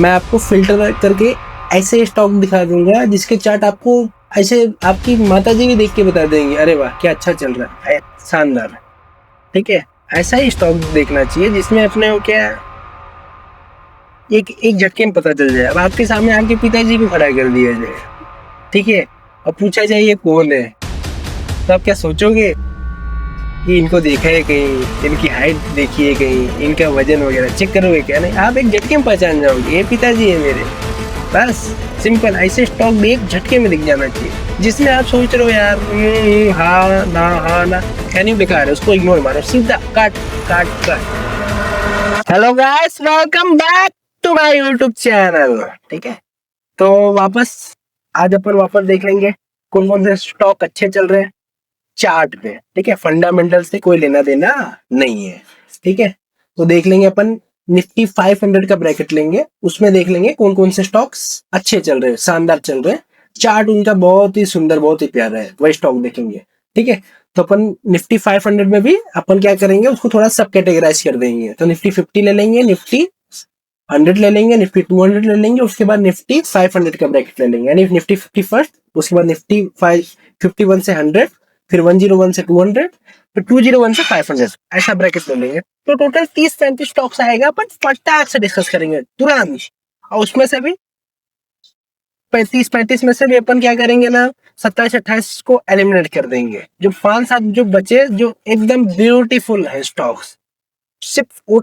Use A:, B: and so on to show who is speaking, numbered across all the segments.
A: मैं आपको फिल्टर करके ऐसे स्टॉक दिखा दूंगा जिसके चार्ट आपको ऐसे आपकी माता जी भी देख के बता देंगे, अरे वाह क्या अच्छा चल रहा है, शानदार। ठीक है, ऐसा ही स्टॉक देखना चाहिए जिसमें अपने को क्या एक एक झटके में पता चल जाए। अब आपके सामने आपके पिताजी को खड़ा कर दिया जाए, ठीक है, और पूछा जाए ये कौन है, तो आप क्या सोचोगे कि इनको देखा है कहीं, इनकी हाइट देखी है कहीं, इनका वजन वगैरह चेक करोगे क्या? नहीं, आप एक झटके में पहचान जाओगे ये पिताजी है मेरे। बस सिंपल, ऐसे स्टॉक भी एक झटके में दिख जाना चाहिए जिसमें आप सोच रहे हो यार हाँ ना, यानी बेकार है, उसको इग्नोर मारो, सीधा काट काट काट। Hello guys, welcome back to my YouTube channel. ठीक है, तो आज अपन वापस देख लेंगे कौन कौन से स्टॉक अच्छे चल रहे हैं चार्ट पे। ठीक है, फंडामेंटल से कोई लेना देना नहीं है। ठीक है, तो देख लेंगे अपन निफ्टी 500 का ब्रैकेट लेंगे, उसमें देख लेंगे कौन कौन से स्टॉक्स अच्छे चल रहे हैं, शानदार चल रहे हैं, चार्ट उनका बहुत ही सुंदर बहुत ही प्यारा है, वही स्टॉक देखेंगे। ठीक है, तो अपन निफ्टी 500 में भी अपन क्या करेंगे, उसको थोड़ा सब कैटेगराइज कर देंगे। तो निफ्टी 50 ले लेंगे, निफ्टी 100 ले लेंगे, निफ्टी 200 ले लेंगे, उसके बाद निफ्टी 500 का ब्रैकेट ले लेंगे, यानी निफ्टी 50 फर्स्ट, उसके बाद निफ्टी 51 से 100, फिर 101 से 200, फिर 201 से 500, ऐसा ब्रैकेट ले लेंगे। तो टोटल 30-35 स्टॉक्स आएगा, अपन फटाक से डिस्कस करेंगे तुरंत। और उसमें से भी 35 में से भी अपन क्या करेंगे ना, 27-28 को एलिमिनेट कर देंगे। जो 5-7 जो बचे, जो एकदम ब्यूटीफुल है स्टॉक्स, सिर्फ वो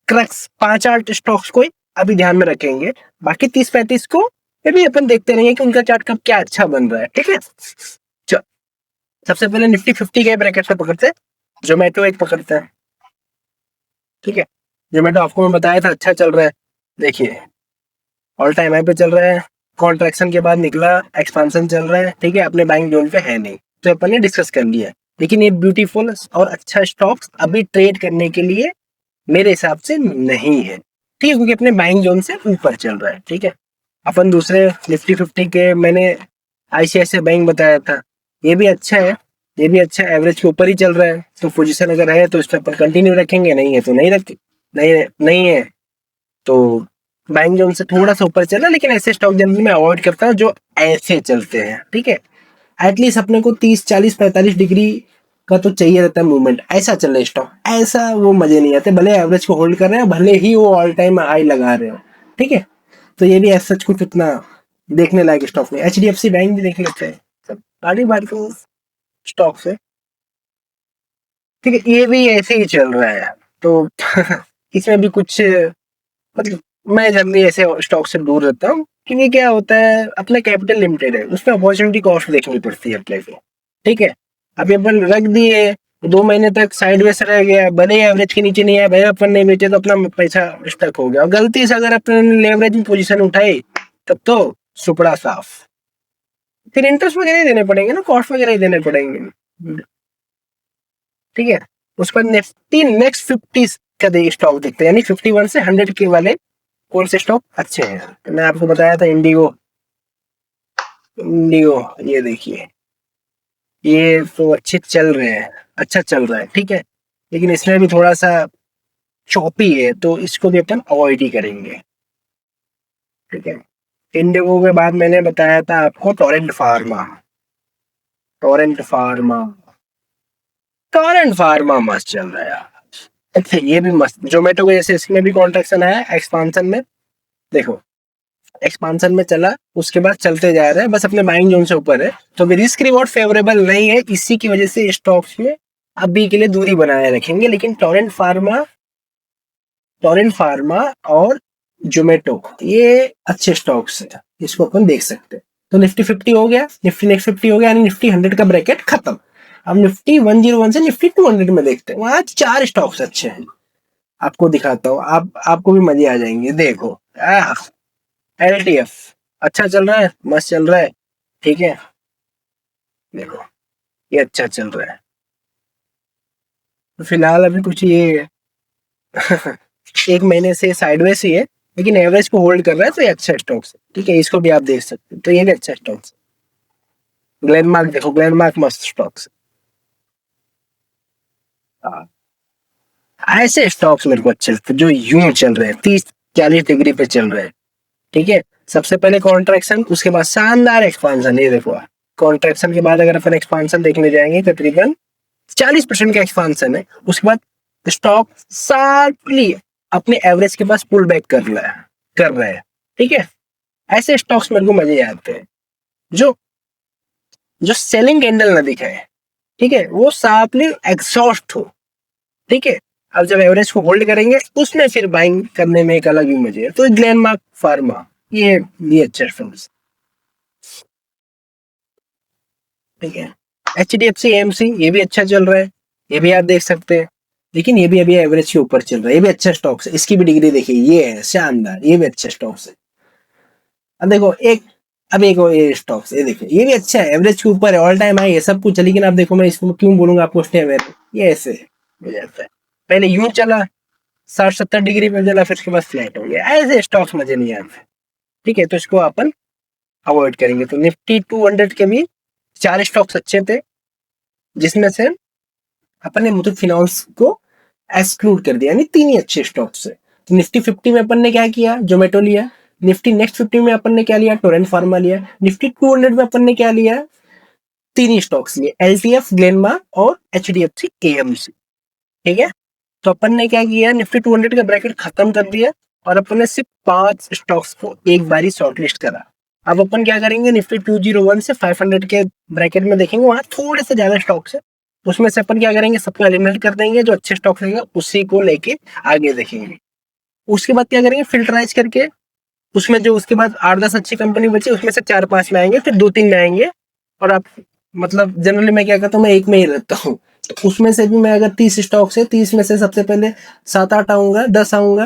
A: क्रक्स 5-8 स्टॉक्स को अभी ध्यान में रखेंगे, बाकी 30-35 को ये भी अपन देखते रहेंगे कि उनका चार्ट कब क्या अच्छा बन रहा है। ठीक है, सबसे पहले निफ्टी 50 के ब्रैकेट से पकड़ते हैं, जोमेटो एक पकड़ते हैं। ठीक है, जोमेटो आपको मैं बताया था अच्छा चल रहा है, देखिए ऑल टाइम हाई पे चल रहा है, कॉन्ट्रैक्शन के बाद निकला, एक्सपांशन चल रहा है। ठीक है, अपने बाइंग जोन पे है नहीं, तो अपन ने डिस्कस कर लिया। लेकिन ये ब्यूटीफुल और अच्छा स्टॉक्स अभी ट्रेड करने के लिए मेरे हिसाब से नहीं है। ठीक है, क्योंकि अपने बाइंग जोन से ऊपर चल रहा है। ठीक है, अपन दूसरे निफ्टी 50 के मैंने आईसीआईसीआई बैंक बताया था, ये भी अच्छा है, ये भी अच्छा एवरेज के ऊपर ही चल रहा है। तो पोजीशन अगर है तो इस पर अपन कंटिन्यू रखेंगे, नहीं है तो नहीं रखें, नहीं है तो बैंक जोन से थोड़ा सा ऊपर चला। लेकिन ऐसे स्टॉक जनरली मैं अवॉइड करता हूँ जो ऐसे चलते हैं। ठीक है, एटलीस्ट अपने को 30-40-45 डिग्री का तो चाहिए रहता है मूवमेंट, ऐसा चल रहा है स्टॉक, ऐसा वो मजे नहीं आते, भले एवरेज को होल्ड कर रहे हैं, भले ही वो ऑल टाइम हाई लगा रहे हो। ठीक है, तो ये भी ऐसा कुछ उतना देखने लायक स्टॉक नहीं। एचडीएफसी बैंक भी देख लेते हैं, सब बारी बारी को स्टॉक से। ठीक है, ये भी ऐसे ही चल रहा है, तो इसमें भी कुछ मतलब मैं जनरली ऐसे स्टॉक से दूर रहता हूँ, क्योंकि क्या होता है अपना कैपिटल लिमिटेड है, उसमें अपॉर्चुनिटी कॉस्ट देखनी पड़ती है अपने को। ठीक है, अभी अपन रख दिए 2 महीने तक साइडवेज रह गया, भले एवरेज के नीचे नहीं आया, भाई अपन नहीं बेचे तो अपना पैसा स्टक हो गया। और गलती से अगर अपन लेवरेज में पोजीशन उठाई तब तो सुपड़ा साफ, फिर इंटरेस्ट वगैरह ही देने पड़ेंगे ना, कॉस्ट वगैरह ही देने पड़ेंगे। ठीक है, उस पर निफ्टी नेक्स्ट 50 का स्टॉक देखते हैं, यानी 51 से 100 के वाले कौन से स्टॉक अच्छे हैं। तो मैं आपको बताया था इंडिगो, इंडिगो ये देखिए, ये तो अच्छे चल रहे हैं, अच्छा चल रहा है। ठीक है, लेकिन इसमें भी थोड़ा सा चॉपी है, तो इसको भी अपन अवॉइड ही करेंगे। ठीक है, इंडिगो के बाद मैंने बताया था आपको Torrent pharma, Torrent pharma, Torrent pharma मस्त चल रहा है यार। अच्छा, ये भी मस्त, जोमेटो के जैसे इसमें भी कॉन्ट्रैक्शन आया एक्सपांशन में, देखो एक्सपांशन में चला, उसके बाद चलते जा रहे हैं, बस अपने बाइंग जोन से ऊपर है, तो रिस्क रिवॉर्ड फेवरेबल नहीं है, इसी की वजह से स्टॉक्स में अभी के लिए दूरी बनाए रखेंगे। लेकिन टोरेंट फार्मा और जोमेटो ये अच्छे स्टॉक्स है, इसको अपन देख सकते हैं। तो निफ्टी 50 हो गया, निफ्टी नेक्स्ट 50 हो गया, यानी निफ्टी 100 का ब्रैकेट खत्म। अब निफ्टी 101 से निफ्टी 200 में देखते हैं, वहां 4 स्टॉक्स अच्छे हैं, आपको दिखाता हूँ, आपको भी मजे आ जाएंगे। देखो एलटीएफ अच्छा चल रहा है, मस्त चल रहा है। ठीक है, देखो ये अच्छा चल रहा है, तो फिलहाल अभी कुछ ये 1 महीने से साइडवेज ही है, लेकिन एवरेज को होल्ड कर रहा है, तो ये अच्छा स्टॉक है। ठीक है, इसको भी आप देख सकते हैं, तो ये भी अच्छा स्टॉक है। ग्लेनमार्क देखो, ग्लेनमार्क मस्त स्टॉक्स, ऐसे स्टॉक्स मेरे को अच्छे लगते हैं जो यूं चल रहे हैं, 30-40 डिग्री पे चल रहे हैं। ठीक है, सबसे पहले कॉन्ट्रैक्शन, उसके बाद शानदार एक्सपांशन। ये देखो, कॉन्ट्रैक्शन के बाद अगर अपन एक्सपांशन देखने जाएंगे तकरीबन 40% का एक्सपांशन है। उसके बाद स्टॉक शार्पली अपने एवरेज के पास पुल बैक कर रहे हैं। ठीक है, ऐसे स्टॉक्स मेरे को मजे आते हैं जो जो सेलिंग कैंडल ना दिखाए, ठीक है, वो शार्पली एग्जॉस्ट हो। ठीक है, अब जब एवरेज को होल्ड करेंगे उसमें फिर बाइंग करने में एक अलग ही मजे है। तो ग्लेनमार्क फार्मा ये अच्छा फंड्स। ठीक है, HDFC AMC ये भी अच्छा चल रहा है, ये भी आप देख सकते हैं, लेकिन ये भी अभी एवरेज के ऊपर चल रहा है। ये भी अच्छा स्टॉक्स है, इसकी भी डिग्री देखिए, ये है शानदार, ये भी अच्छा स्टॉक्स है। अब देखो एक और ये स्टॉक्स, ये देखिए, ये भी अच्छा है, एवरेज के ऊपर है, ऑल टाइम हाई है, सब कुछ है। लेकिन आप देखो, मैं इसको क्यों बोलूंगा आपको स्टे अवेयर, ये ऐसे हो जाता है। पहले यूं चला 60-70 डिग्री पे चला, फिर उसके बाद फ्लैट हो गया। ऐसे स्टॉक्स मजे नहीं आते। ठीक है, तो इसको अपन अवॉइड करेंगे। तो निफ्टी 200 के भी 4 स्टॉक्स अच्छे थे, जिसमें से अपन ने मुथूट फिनांस को एक्सक्लूड कर दिया, यानी 3 ही अच्छे स्टॉक्स है। तो निफ्टी 50 में अपन ने क्या किया, जोमेटो लिया। निफ्टी नेक्स्ट 50 में अपन ने क्या लिया, टोरेंट फार्मा लिया। निफ्टी 200 में अपन ने क्या लिया, 3 ही स्टॉक्स लिए, LTF, ग्लेनमार्क और HDFC AMC। ठीक है, तो अपन ने क्या किया, निफ्टी 200 का ब्रैकेट खत्म कर दिया और अपन ने सिर्फ 5 स्टॉक्स को एक बारी शॉर्टलिस्ट करा। अब अपन क्या करेंगे, निफ्टी 201 से 500 के ब्रैकेट में देखेंगे, वहां थोड़े से ज्यादा स्टॉक्स है। उसमें से अपन क्या करेंगे, सबको एलिमिनेट कर देंगे, जो अच्छे स्टॉक्स रहेंगे उसी को लेके आगे देखेंगे। उसके बाद क्या करेंगे, फिल्टराइज करके उसमें जो उसके बाद 8-10 अच्छी कंपनी बची, उसमें से 4-5 में आएंगे, फिर 2-3 में आएंगे। और आप मतलब जनरली मैं क्या करता हूँ, मैं एक में ही रहता हूँ। तो उसमें से भी मैं अगर 30 स्टॉक्स है, 30 में से सबसे पहले 7-8 आऊंगा, 10 आऊंगा,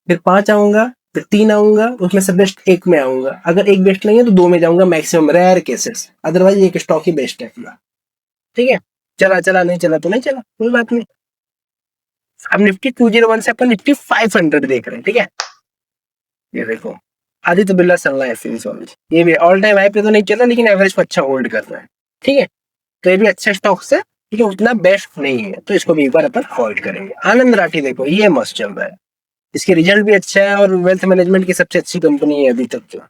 A: फिर 5 आऊंगा, फिर 3 आऊंगा, उसमें से बेस्ट एक में आऊंगा। अगर एक बेस्ट नहीं है तो 2 में जाऊंगा मैक्सिमम, रेयर केसेस, अदरवाइज एक स्टॉक ही बेस्ट है पूरा। ठीक है, चला चला नहीं चला तो नहीं चला, कोई बात नहीं। अब निफ्टी 201 से अपन निफ्टी 500 देख रहे हैं। ठीक है, ये देखो, आदित्य बिरला सनलाइफ इंश्योरेंस, ये भी ऑल टाइम हाई पे तो नहीं चला, लेकिन एवरेज को अच्छा होल्ड कर रहा है। ठीक है, तो ये भी अच्छा स्टॉक्स है, लेकिन उतना बेस्ट नहीं है, तो इसको भी एक बार अपन होल्ड करेंगे। आनंद राठी देखो, ये मस्त चल रहा है, इसके रिजल्ट भी अच्छा है और वेल्थ मैनेजमेंट की सबसे अच्छी कंपनी है अभी तक। तो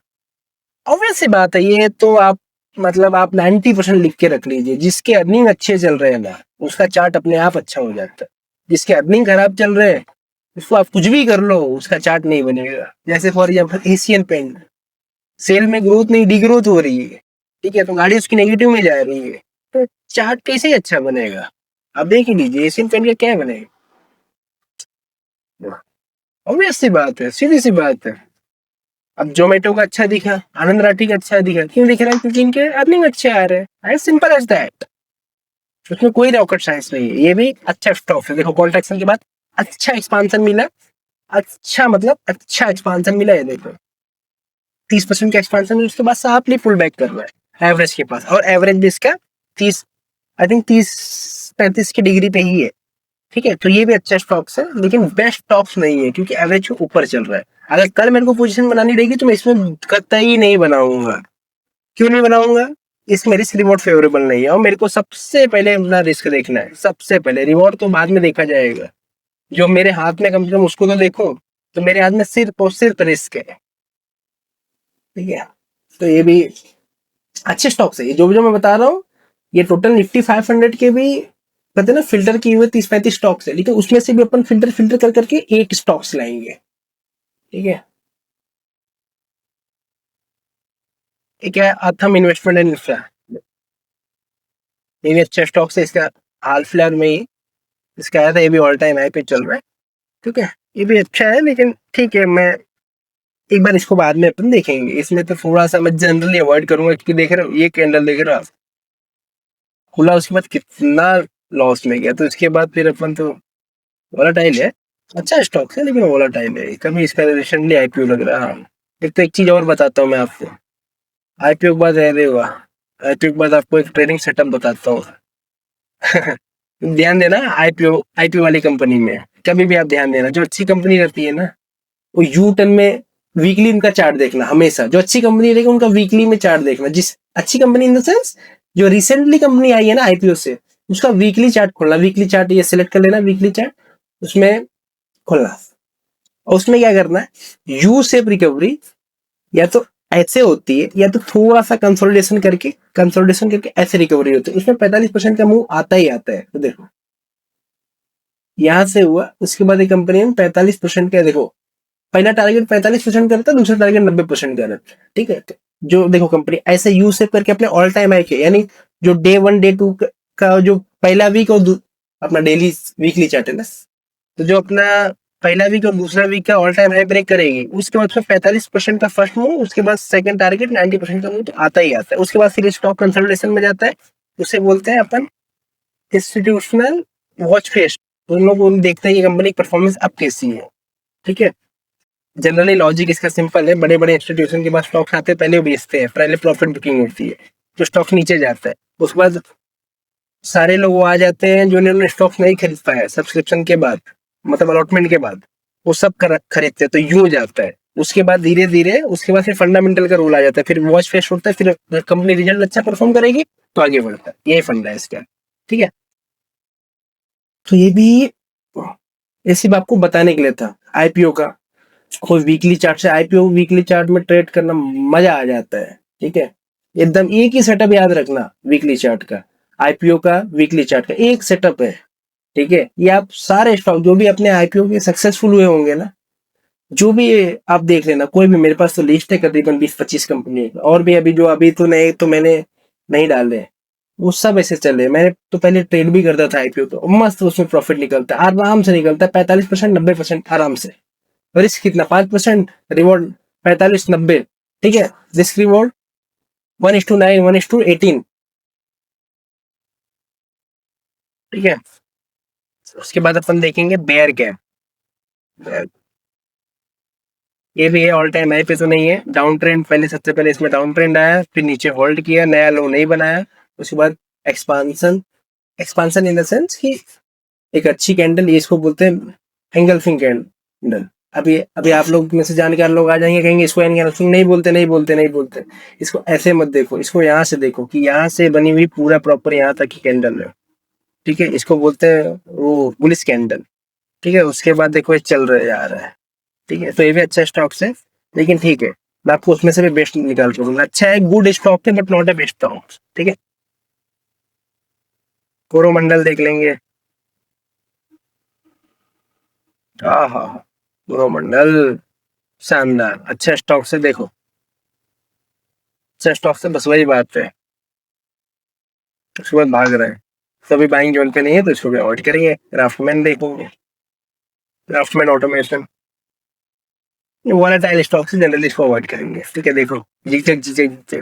A: ऑब्वियस सी बात है, ये तो आप मतलब आप 90% लिख के रख लीजिए। जिसके अर्निंग अच्छे चल रहे हैं ना, उसका चार्ट अपने आप अच्छा हो जाता है। जिसके अर्निंग खराब चल रहे हैं, उसको आप कुछ भी कर लो, उसका चार्ट नहीं बनेगा। जैसे for example Asian paint, sale में ग्रोथ नहीं, डिग्रोथ हो रही है। ठीक है, तो गाड़ी उसकी नेगेटिव में जा रही है, तो चार्ट कैसे अच्छा बनेगा? आप देख ही लीजिए एशियन पेंट का क्या बनेगा। ऑब्वियस सी बात है, सीधी सी बात है। अब जोमेटो का अच्छा दिखा, आनंद राठी का अच्छा दिखा, क्यों दिख रहा है? क्योंकि इनके अर्निंग अच्छे आ रहे हैं, एज सिंपल एज दैट। उसमें कोई रॉकेट साइंस नहीं है। ये भी अच्छा स्टॉक है। देखो, कॉन्ट्रैक्शन के बाद अच्छा एक्सपांशन मिला, अच्छा मतलब अच्छा एक्सपांशन मिला है। देखो 30% का एक्सपांशन, उसके बाद शार्पली पुल बैक कर रहा है एवरेज के पास, और एवरेज भी इसका 30, आई थिंक 30-35 की डिग्री पे ही है। ठीक है, तो ये भी अच्छा स्टॉक्स है, लेकिन बेस्ट स्टॉक्स नहीं है, क्योंकि एवरेज के ऊपर चल रहा है। अगर कल मेरे को पोजीशन बनानी रहेगी तो मैं इसमें कतई नहीं बनाऊंगा। क्यों नहीं बनाऊंगा? इसमें रिस्क रिवॉर्ड फेवरेबल नहीं है, और मेरे को सबसे पहले अपना रिस्क देखना है। सबसे पहले रिवॉर्ड तो बाद में देखा जाएगा। जो मेरे हाथ में कम से कम उसको तो देखो। तो मेरे हाथ में सिर्फ और सिर्फ रिस्क है। ठीक है, तो ये भी अच्छे स्टॉक्स है। ये जो मैं बता रहा हूँ, ये टोटल निफ्टी 500 के भी कहते हैं ना, फिल्टर किए हुए 30-35 स्टॉक्स है, लेकिन उसमें से भी अपन फिल्टर फिल्टर कर करके 8 स्टॉक्स लाएंगे। ठीक है, एक है अथम इन्वेस्टमेंट एंड इंफ्रा, ये भी अच्छा स्टॉक्स है। इसका हाल फिलहाल में ही इसका आया था, ये भी ऑल टाइम हाई पे चल रहा है। ठीक है, ये भी अच्छा है, लेकिन ठीक है, मैं एक बार इसको बाद में अपन देखेंगे। इसमें तो थोड़ा सा मैं जनरली अवॉइड करूंगा, क्योंकि देख रहे हो ये कैंडल देख रहा खुला, उसके बाद कितना लॉस में गया। तो इसके बाद फिर अपन तो वोलाटाइल है, अच्छा स्टॉक है लेकिन वोलाटाइल है। कभी इसका रिसेंटली IPO लग रहा है। एक तो एक चीज और बताता हूँ मैं आपको, IPO के बाद रहेगा, IPO के बाद आपको एक ट्रेडिंग सेटअप बताता हूँ। ध्यान देना, आईपीओ वाली कंपनी में कभी भी आप ध्यान देना, जो अच्छी कंपनी रहती है ना, वो यू टर्न में वीकली उनका चार्ट देखना हमेशा। जो अच्छी कंपनी रहेगी उनका वीकली में चार्ट देखना। जिस अच्छी कंपनी इन द सेंस जो रिसेंटली कंपनी आई है ना IPO से, उसका वीकली चार्ट खोलना। वीकली चार्ट ये सिलेक्ट कर लेना, वीकली चार्ट उसमें खोलना, और उसमें क्या करना है, यू शेप रिकवरी या तो ऐसे होती है या तो थोड़ा सा कंसोलिडेशन करके ऐसे रिकवरी होती है। उसमें 45% का मूव आता ही आता है। तो देखो यहां से हुआ, उसके बाद एक कंपनी में 45% का, देखो पहला टारगेट 45% का रहता है, दूसरा टारगेट 90% का रहता है। ठीक है, तो जो देखो कंपनी ऐसे यू शेप करके अपने ऑल टाइम हाई के, यानी जो डे 1 डे 2 का जो पहला वीक और अपना डेली वीकली चार्ट है ना, तो जो अपना पहला वीक और दूसरा वीक का ऑल टाइम हाई ब्रेक करेगी, उसके बाद फिर 45% का फर्स्ट मूव, उसके बाद सेकंड टारगेट 90% का मूव तो आता ही आता है। उसके बाद फिर स्टॉक कंसोलिडेशन में जाता है, उसे बोलते हैं अपन इंस्टीट्यूशनल वॉच फेस। तो उन लोग देखते हैं कि कंपनी की परफॉर्मेंस अब कैसी है। ठीक है, जनरली लॉजिक इसका सिंपल है, बड़े बड़े इंस्टीट्यूशन के पास स्टॉक्स आते हैं, पहले वो बेचते हैं, पहले प्रॉफिट बुकिंग होती है, जो स्टॉक नीचे जाता है, उसके बाद सारे लोग वो आ जाते हैं जो इन्होंने स्टॉक नहीं खरीद पाया सब्सक्रिप्शन के बाद, मतलब अलॉटमेंट के बाद, वो सब खरीदते हैं, तो यूं जाता है। उसके बाद धीरे धीरे उसके बाद फिर फंडामेंटल का रोल आ जाता है, फिर वॉच फेस होता है, फिर कंपनी रिजल्ट अच्छा परफॉर्म करेगी तो आगे बढ़ता है। यही फंडा है इसका। ठीक है, तो ये भी इसी बात को बताने के लिए था आईपीओ का। कोई वीकली चार्ट से आईपीओ वीकली चार्ट में ट्रेड करना मजा आ जाता है। ठीक है, एकदम एक ही सेटअप याद रखना वीकली चार्ट का, आईपीओ का वीकली चार्ट का एक सेटअप है। ठीक है, ये आप सारे स्टॉक जो भी अपने आईपीओ के सक्सेसफुल हुए होंगे ना, जो भी आप देख लेना, कोई भी, मेरे पास तो लिस्ट है करीबन 20-25 कंपनी, और भी अभी जो अभी तो नए तो मैंने नहीं डाले, वो सब ऐसे चले। मैंने तो पहले ट्रेड भी करता था आईपीओ, तो मस्त उसमें प्रॉफिट निकलता है, आराम से निकलता है, 45% 90% आराम से। रिस्क कितना, 5%, रिवॉर्ड 45-90। ठीक है, रिस्क रिवॉर्ड 1:9, 1:18। ठीक है, उसके बाद अपन देखेंगे बेयर कैप। ये भी है ऑल टाइम हाई पे तो नहीं है, डाउन ट्रेंड, पहले सबसे पहले इसमें डाउन ट्रेंड आया, फिर नीचे होल्ड किया, नया लो नहीं बनाया, उसके बाद expansion. Expansion in the sense कि एक अच्छी कैंडल, ये इसको बोलते हैं एंगल्फिंग कैंडल। अभी अभी आप लोग में से जानकार लोग आ जाएंगे, कहेंगे इसको एंगल्फिंग नहीं बोलते, नहीं बोलते, नहीं बोलते। इसको ऐसे मत देखो, इसको यहाँ से देखो कि यहाँ से बनी हुई पूरा प्रॉपर यहाँ तक की कैंडल है। ठीक है, इसको बोलते हैं वो बुलिश कैंडल। ठीक है, उसके बाद देखो ये चल रहा जा रहा है। ठीक है, तो ये भी अच्छा स्टॉक्स है, लेकिन ठीक है, मैं आपको उसमें से भी बेस्ट निकाल के दूंगा। अच्छा है, गुड स्टॉक है, but not a best stock. ठीक है, कोरोमंडल देख लेंगे। हाँ हाँ, कोरोमंडल शानदार अच्छा स्टॉक से, देखो अच्छा स्टॉक से, बस वही बात है, उसके बाद भाग रहे हैं। तो अभी बाइंग जोन पे नहीं है, तो इसको भी अवॉइड करेंगे। क्राफ्टमैन देखेंगे, क्राफ्टमैन ऑटोमेशन, वोलेटाइल स्टॉक से जनरली इसको अवॉइड करेंगे। ठीक है, देखो जीते जीते जीते।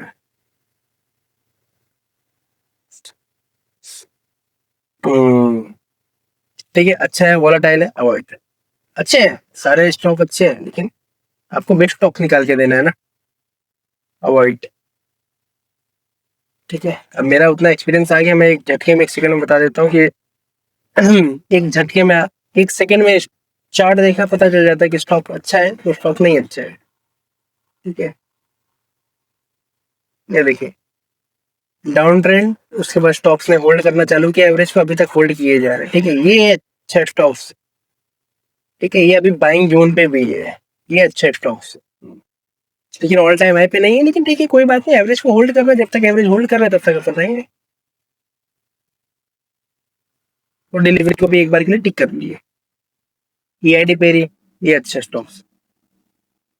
A: ठीक है, अच्छा है, वोलेटाइल है, अवॉइड। अच्छे हैं सारे स्टॉक, अच्छे हैं, लेकिन आपको बेस्ट स्टॉक निकाल के देना है ना, अवॉइड। ठीक है, अब मेरा उतना एक्सपीरियंस आ गया, मैं एक झटके में, एक सेकंड में बता देता हूँ कि एक झटके में, एक सेकंड में चार्ट देखा पता चल जाता है कि स्टॉक अच्छा है तो स्टॉक नहीं अच्छा है। ठीक है, ये देखिए डाउन ट्रेंड, उसके बाद स्टॉक्स ने होल्ड करना चालू किया, एवरेज को अभी तक होल्ड किए जा रहे हैं। ठीक है, ये अच्छा स्टॉक्स। ठीक है, ये अभी बाइंग जोन पे भी है, ये अच्छा स्टॉक्स, लेकिन ऑल टाइम हाई पे नहीं है। लेकिन ठीक है, कोई बात नहीं, एवरेज को होल्ड करना, जब तक एवरेज होल्ड कर रहा है तब तक अपन रहेंगे। और डिलीवरी को भी एक बार के लिए टिक कर लिए। ईआईडी पेरी, ये अच्छा स्टॉक्स,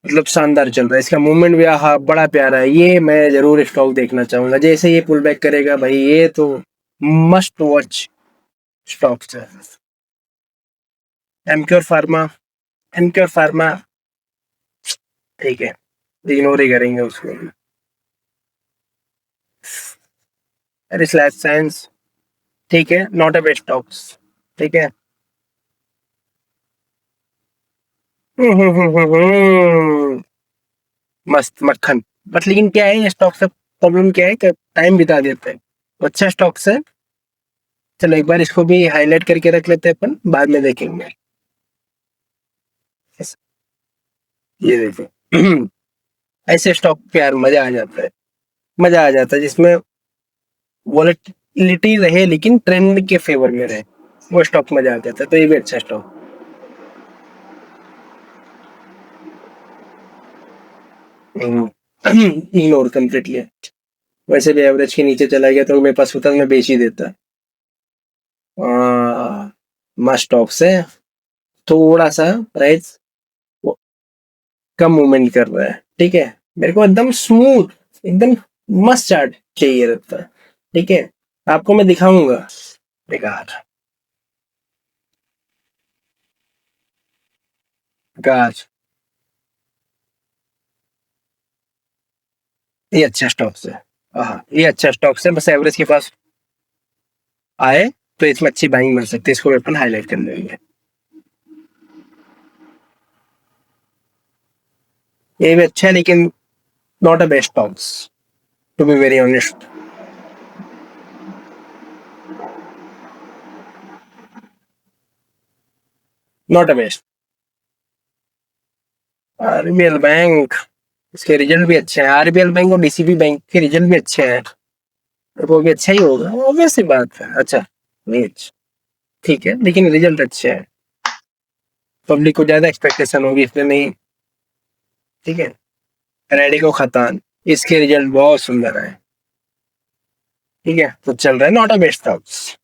A: मतलब शानदार चल रहा है, इसका मूवमेंट भी हाँ बड़ा प्यारा है, ये मैं जरूर स्टॉक देखना चाहूंगा। जैसे ये पुल बैक करेगा भाई, ये तो मस्ट वॉच स्टॉक्स है। एमक्योर फार्मा, एमक्योर फार्मा ठीक है, इग्नोर ही करेंगे उसको। अरे स्लैश साइंस ठीक है, नॉट अ बेस्ट स्टॉक्स। ठीक है, मस्त मक्खन। बट लेकिन क्या है, स्टॉक से प्रॉब्लम क्या है कि टाइम बिता देते हैं, तो अच्छा स्टॉक से। चलो एक बार इसको भी हाईलाइट करके रख लेते हैं, अपन बाद में देखेंगे। ये देखो ऐसे स्टॉक पे यार मजा आ जाता है, मजा आ जाता है जिसमें वॉलेटिलिटी रहे लेकिन ट्रेंड के फेवर में रहे, वो स्टॉक मजा आ जाता है। तो ये भी अच्छा स्टॉक। Ignore completely. वैसे भी एवरेज के नीचे चला गया तो मेरे पास होता मैं बेच ही देता। मस्ट स्टॉक से थोड़ा सा प्राइस कम मूवमेंट कर रहा है, ठीक है। मेरे को एकदम स्मूथ, एकदम मस्त चार्ट चाहिए रहता है, ठीक है। आपको मैं दिखाऊंगा। बेकार बेकार। ये अच्छा स्टॉक है। हाँ, ये अच्छा स्टॉक है, बस एवरेज के पास आए तो इसमें अच्छी बाइंग मिल सकती है। इसको अपन हाईलाइट कर लेंगे। ये भी अच्छा है लेकिन not a best stocks, to be very honest. Not a best. RBL bank, इसके रिजल्ट भी अच्छे हैं। आरबीएल बैंक और डीसीबी बैंक के रिजल्ट भी अच्छे हैं, तो वो भी अच्छा ही होगा, ऑब्वियस सी बात है। अच्छा, नीच, ठीक है, लेकिन रिजल्ट अच्छे हैं। पब्लिक को ज्यादा एक्सपेक्टेशन होगी इसलिए नहीं, ठीक है। रेडिको खतान, इसके रिजल्ट बहुत सुंदर है, ठीक है, तो चल रहा है। Not a best stocks.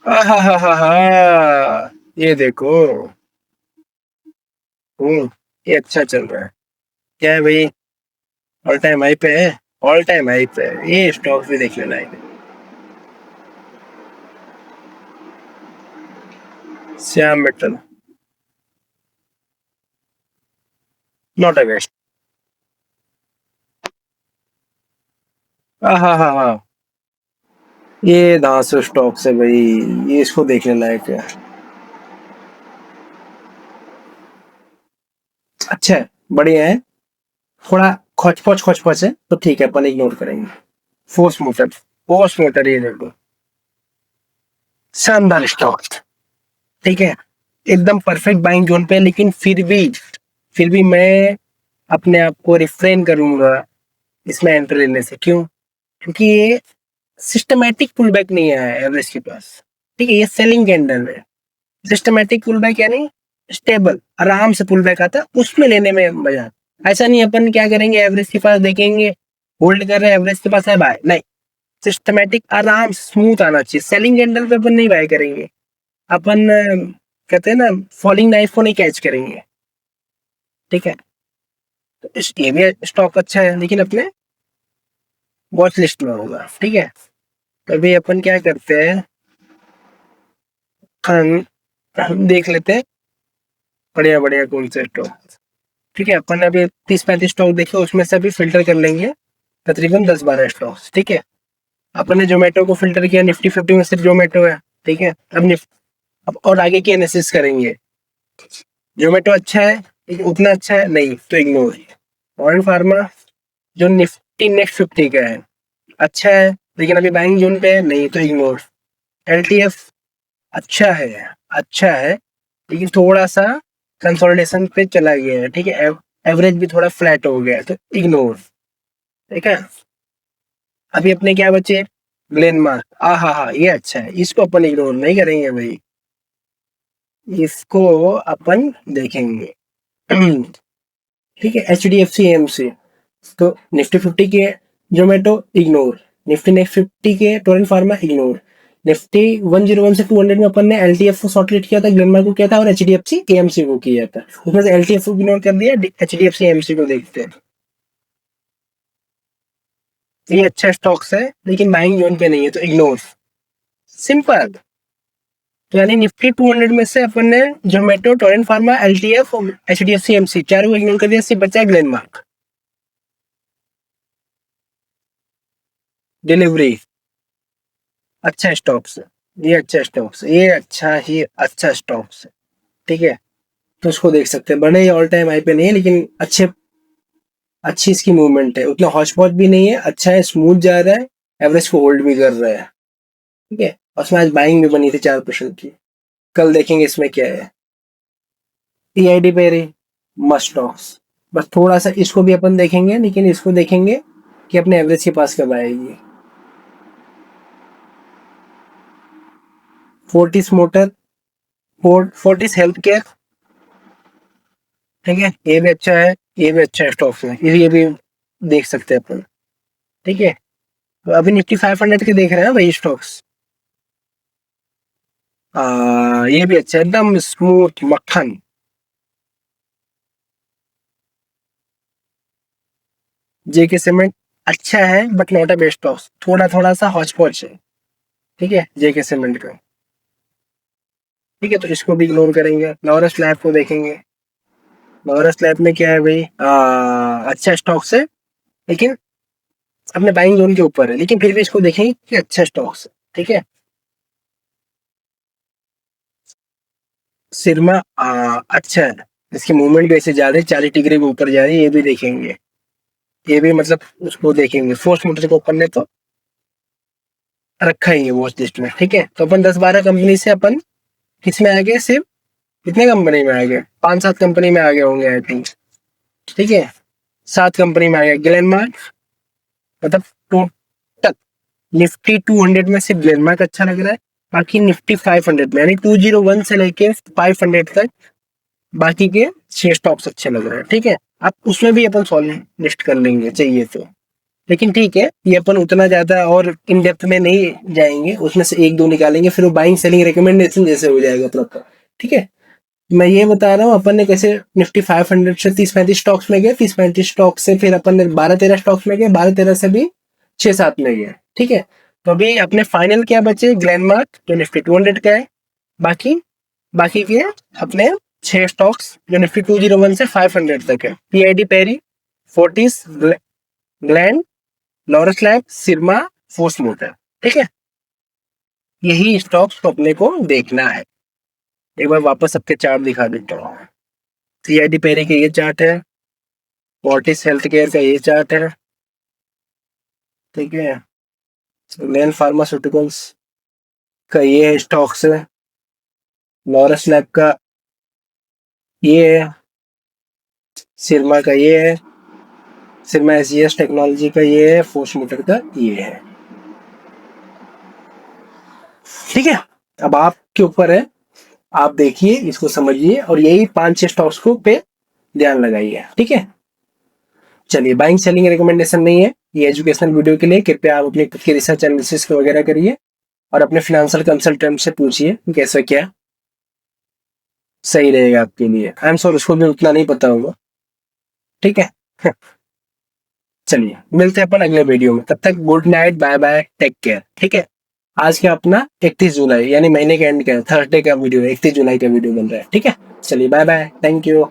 A: हा हा हा हा हा, ये देखो। ये अच्छा चल रहा है। क्या है भाई? ऑल टाइम हाई पे है। ऑल टाइम हाई पे है। ये स्टॉक भी देख लेना है। Shyam metal, not a best. हाँ हाँ हाँ हाँ, ये दांस स्टॉक से भाई, ये इसको देखने लायक है। अच्छा है, बढ़िया है। थोड़ा खोच खोच है तो ठीक है, अपन इग्नोर करेंगे। फोर्स मोटर, फोर्स मोटर, ये देखो, शानदार स्टॉक, ठीक है, एकदम परफेक्ट बाइंग जोन पे। लेकिन फिर भी मैं अपने आप को रिफ्रेन करूंगा इसमें एंट्री लेने से। क्यों? क्योंकि ये सिस्टमैटिक पुल बैक नहीं आया है एवरेज के पास, ठीक है। ये सेलिंग कैंडल है। सिस्टमैटिक पुल बैक यानी स्टेबल आराम से पुल बैक आता है, उसमें लेने में मजा आता है। ऐसा नहीं अपन क्या करेंगे, एवरेज के पास देखेंगे, होल्ड कर रहे हैं, एवरेज के पास है बाय, नहीं। सिस्टमैटिक आराम स्मूथ आना चाहिए। सेलिंग कैंडल पे अपन नहीं बाय करेंगे। अपन कहते हैं ना, फॉलिंग नाइफ को नहीं कैच करेंगे, ठीक है। तो ये भी स्टॉक अच्छा है लेकिन अपने वॉच लिस्ट में होगा, ठीक है। तो अभी अपन क्या करते हैं, हम हम देख लेते हैं बढ़िया बढ़िया कौन से स्टॉक, ठीक है। अपन ने अभी 30-35 स्टॉक देखे, उसमें से अभी फिल्टर कर लेंगे तकरीबन 10-12 स्टॉक, ठीक है। अपन ने जोमेटो को फिल्टर किया, निफ्टी 50 में सिर्फ जोमेटो है, ठीक है। अब और आगे की एनालिसिस करेंगे। जोमेटो अच्छा है लेकिन उतना अच्छा है नहीं तो इग्नोर। ऑरेंज फार्मा जो निफ्टी नेक्स्ट 50 का है, अच्छा है लेकिन अभी बाइंग जोन पे है, नहीं तो इग्नोर। एलटीएफ अच्छा है, अच्छा है, लेकिन थोड़ा सा कंसोलिडेशन पे चला गया है, ठीक है। एवरेज भी थोड़ा फ्लैट हो गया है, तो इग्नोर, ठीक है। अभी अपने क्या बचे, ग्लेनमार्क, आ हा, ये अच्छा है, इसको अपन इग्नोर नहीं करेंगे भाई, इसको अपन देखेंगे। ठीक है। H D F C M C, तो निफ्टी 50 के जोमेटो इग्नोर, निफ्टी नेक्स्ट 50 के टोरेंट फार्मा इग्नोर, निफ्टी 101 से 200 में अपन ने एलटीएफ को शॉर्ट लिस्ट किया था, ग्लेनमार्क को किया था, और एचडीएफसी एएमसी को किया था। उसमें से एलटीएफ को इग्नोर कर दिया, एचडीएफसी एएमसी को देखते हैं। ये अच्छा स्टॉक्स है लेकिन बाइंग जोन पे नहीं है, तो इग्नोर, सिंपल। तो यानी निफ्टी 200 में से अपन ने जोमेटो, टोरेंट फार्मा, एलटीएफ और एचडीएफसी एएमसी चारों को इग्नोर कर दिया, सिर्फ बचा ग्लेनमार्क। डिलीवरी अच्छा स्टॉक्स है, ये अच्छा स्टॉक्स है, ये अच्छा स्टॉक्स है, ठीक है। तो उसको देख सकते हैं, बड़े ऑल टाइम हाई पे नहीं है लेकिन अच्छी इसकी मूवमेंट है, उतना हॉच पॉच भी नहीं है, अच्छा है, स्मूथ जा रहा है, एवरेज को होल्ड भी कर रहा है, ठीक है। और उसमें आज बाइंग भी बनी थी 4% की। कल देखेंगे इसमें क्या है। टीआईडी पे रही, मस्ट स्टॉक्स, बस थोड़ा सा इसको भी अपन देखेंगे, लेकिन इसको देखेंगे कि अपने एवरेज के पास कब आएगी। Fortis motor, Fortis health care, ठीक है, ये भी अच्छा है, ये भी अच्छा है स्टॉक्स में, ये भी देख सकते हैं अपन। ठीक है, तो अभी निफ्टी 500 के देख रहे हैं वही स्टॉक्स। ये भी अच्छा है, एकदम स्मूथ मक्खन। जेके सीमेंट अच्छा है but not a best stock, थोड़ा थोड़ा सा हौच पौच है। ठीक है, जेके सीमेंट का। ठीक है, तो इसको भी इग्नोर करेंगे, लॉरस लैब को देखेंगे। लॉरस लैब में क्या है भाई, अच्छा स्टॉक्स है लेकिन अपने बाइंग जोन के ऊपर है, लेकिन फिर भी इसको देखेंगे कि अच्छा स्टॉक्स है। ठीक है, सिरमा अच्छा है, इसकी मूवमेंट भी ऐसे ज्यादा है, 40 डिग्री के ऊपर जा रही है, ये भी देखेंगे। ये भी मतलब उसको देखेंगे, फोर्स मोटर को अपन ने तो रखा ही है वॉच लिस्ट में। ठीक है, तो अपन 10-12 कंपनी से अपन किस में आ गए, सिर्फ कितने कंपनी में आ गए, 5-7 कंपनी में आ गए होंगे आई थिंक। ठीक है, 7 कंपनी में आ गए ग्लेनमार्क, मतलब टोटल निफ्टी 200 में सिर्फ ग्लेनमार्क अच्छा लग रहा है। बाकी निफ्टी 500 में यानी 201 से लेके 500 तक बाकी के 6 स्टॉक्स अच्छे लग रहे हैं। ठीक है, अब उसमें भी अपन सॉल्व लिस्ट कर लेंगे चाहिए तो, लेकिन ठीक है, ये अपन उतना ज्यादा और इन डेप्थ में नहीं जाएंगे, उसमें से एक दो निकालेंगे, फिर वो बाइंग सेलिंग रिकमेंडेशन जैसे हो जाएगा प्रॉपर। ठीक है, मैं ये बता रहा हूँ अपन ने कैसे निफ्टी 500 से 30-35 स्टॉक्स में गए, 30-35 स्टॉक से फिर अपन ने 12-13 स्टॉक्स में गए, 12-13 से भी 6-7 में गए। ठीक है, तो अभी अपने फाइनल क्या बचे, ग्लेनमार्क जो निफ्टी 200 का है, बाकी बाकी के अपने 6 स्टॉक्स जो निफ्टी 201 से 500 तक है, पीआईडी पेरी, Fortis, Gland, Laurus lab, Syrma, Force motor. ठीक है, यही स्टॉक्स को अपने को देखना है। एक बार वापस सबके चार्ट दिखा देता हूँ। सीआईडी पेरी का ये चार्ट है, फोर्टिस हेल्थ केयर का ये चार्ट है। ठीक है, ग्लैंड फार्मास्यूटिकल्स का ये स्टॉक्स है, लॉरस लैब का ये है, सिरमा का ये है, सिरमा एसजीएस टेक्नोलॉजी का ये है, फोर्स मोटर का ये है। ठीक है, अब आपके ऊपर है, आप देखिए इसको समझिए और यही 5-6 स्टॉक्स को पे ध्यान लगाइए। ठीक है, चलिए, बाइंग सेलिंग रिकमेंडेशन नहीं है, ये एजुकेशनल वीडियो के लिए कृपया आप अपनी खुद की रिसर्च एनालिसिस वगैरह करिए और अपने फाइनेंशियल कंसल्टेंट से पूछिए कैसे क्या सही रहेगा आपके लिए। आई एम सॉरी, उसको भी उतना नहीं पता होगा। ठीक है चलिए, मिलते हैं अपन अगले वीडियो में, तब तक good night, bye bye, take care. ठीक है, आज का अपना 31 जुलाई यानी महीने के एंड का थर्सडे का वीडियो है, 31 जुलाई का वीडियो बन रहा है। ठीक है, चलिए बाय बाय, थैंक यू।